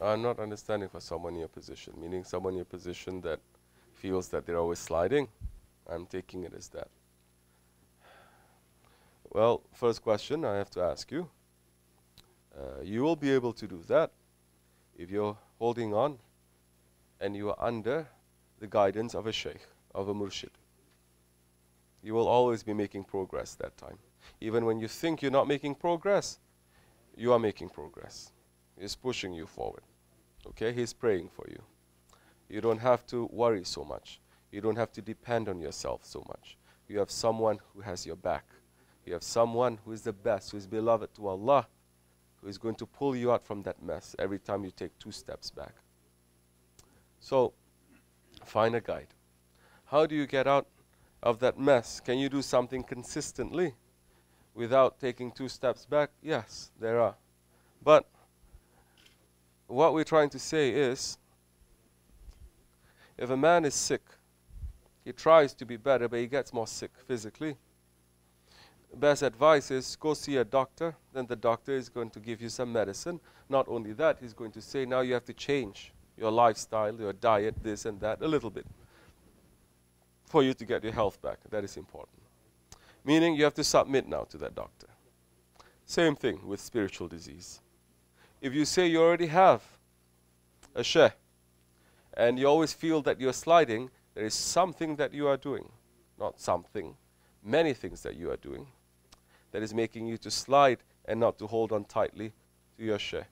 I'm not understanding for someone in your position, meaning someone in your position that feels that they're always sliding. I'm taking it as that. Well, first question I have to ask you. You will be able to do that if you're holding on and you are under the guidance of a shaykh, of a murshid. You will always be making progress that time. Even when you think you're not making progress, you are making progress. He's pushing you forward. Okay? He's praying for you. You don't have to worry so much. You don't have to depend on yourself so much. You have someone who has your back. You have someone who is the best, who is beloved to Allah, who is going to pull you out from that mess every time you take 2 steps back. So, find a guide. How do you get out of that mess? Can you do something consistently without taking 2 steps back? Yes, there are. But what we're trying to say is, if a man is sick, he tries to be better, but he gets more sick physically. Best advice is go see a doctor. Then the doctor is going to give you some medicine. Not only that, he's going to say, now you have to change your lifestyle, your diet, this and that, a little bit, for you to get your health back. That is important. Meaning you have to submit now to that doctor. Same thing with spiritual disease. If you say you already have a shaykh, and you always feel that you're sliding, there is something that you are doing. Not something, many things that you are doing that is making you to slide and not to hold on tightly to your shaykh.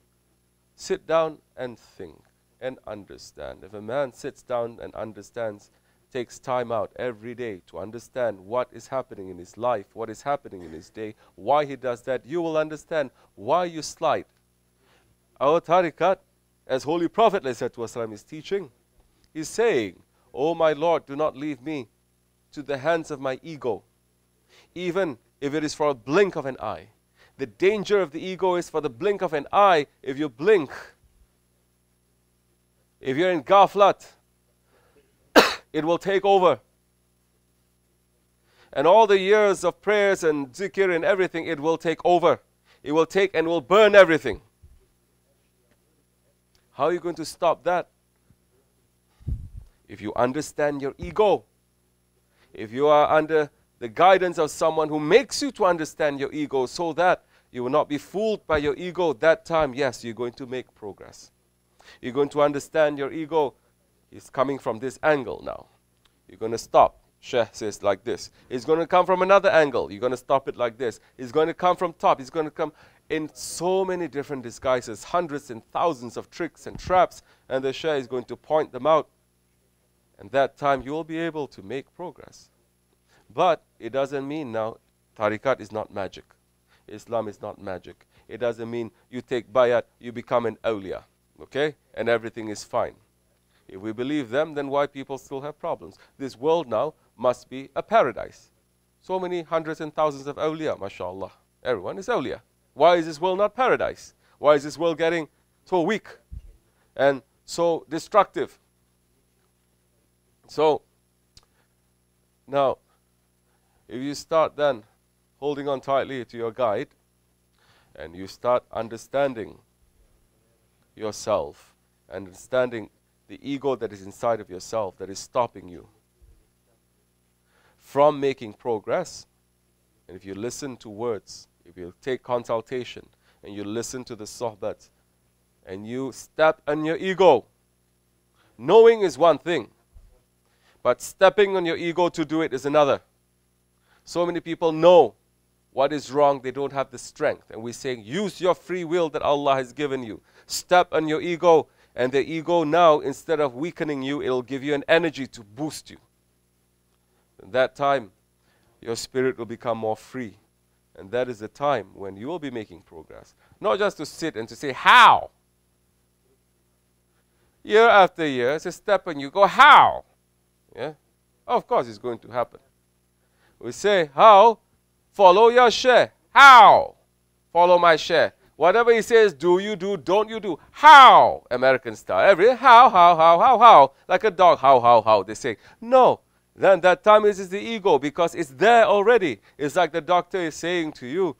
Sit down and think and understand. If a man sits down and understands, takes time out every day to understand what is happening in his life, what is happening in his day, why he does that, you will understand why you slide. Our tariqat, as Holy Prophet ﷺ is teaching, he's saying, "Oh my Lord, do not leave me to the hands of my ego, even if it is for a blink of an eye." The danger of the ego is for the blink of an eye. If you blink, if you're in ghaflat, it will take over. And all the years of prayers and zikr and everything, it will take over. It will take and will burn everything. How are you going to stop that? If you understand your ego, if you are under the guidance of someone who makes you to understand your ego so that you will not be fooled by your ego, that time, yes, you're going to make progress. You're going to understand your ego is coming from this angle now. You're going to stop. Shaykh says like this. It's going to come from another angle. You're going to stop it like this. It's going to come from top. It's going to come in so many different disguises, hundreds and thousands of tricks and traps, and the Shaykh is going to point them out. And that time you will be able to make progress. But it doesn't mean now tariqat is not magic. Islam is not magic. It doesn't mean you take bayat, you become an awliya, okay? And everything is fine. If we believe them, then why people still have problems? This world now must be a paradise. So many hundreds and thousands of awliya, mashallah. Everyone is awliya. Why is this world not paradise? Why is this world getting so weak and so destructive? So, now, if you start then holding on tightly to your guide, and you start understanding yourself, understanding the ego that is inside of yourself that is stopping you from making progress, and if you listen to words, if you take consultation, and you listen to the sohbat, and you step on your ego, knowing is one thing, but stepping on your ego to do it is another. So many people know what is wrong, they don't have the strength. And we're saying, use your free will that Allah has given you. Step on your ego, and the ego now, instead of weakening you, it'll give you an energy to boost you. At that time, your spirit will become more free. And that is the time when you will be making progress. Not just to sit and to say, how? Year after year, it's a step and you go, how? Yeah? Of course it's going to happen. We say, how? Follow your shaykh. How? Follow my shaykh. Whatever he says, do you do, don't you do. How? American style. Every how. Like a dog, how. They say, no. Then that time is the ego because it's there already. It's like the doctor is saying to you,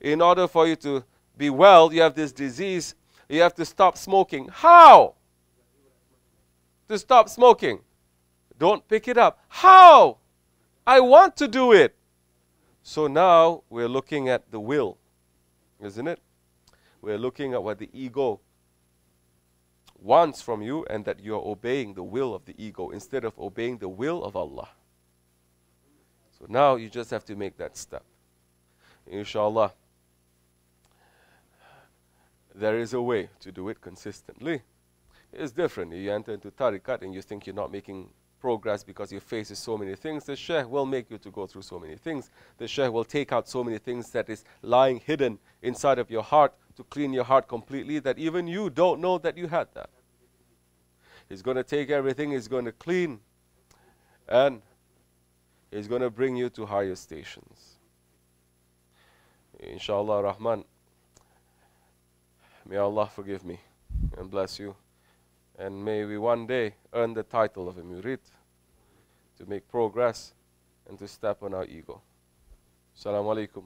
in order for you to be well, you have this disease. You have to stop smoking. How? To stop smoking. Don't pick it up. How? I want to do it. So now we're looking at the will, isn't it? We're looking at what the ego wants from you, and that you're obeying the will of the ego instead of obeying the will of Allah. So now you just have to make that step. Inshallah, there is a way to do it consistently. It's different. You enter into tariqat and you think you're not making progress because you face so many things. The Shaykh will make you to go through so many things. The Shaykh will take out so many things that is lying hidden inside of your heart to clean your heart completely, that even you don't know that you had that. He's going to take everything, he's going to clean, and he's going to bring you to higher stations. Inshallah Rahman, may Allah forgive me and bless you. And may we one day earn the title of a murid, to make progress and to step on our ego. Assalamu alaikum.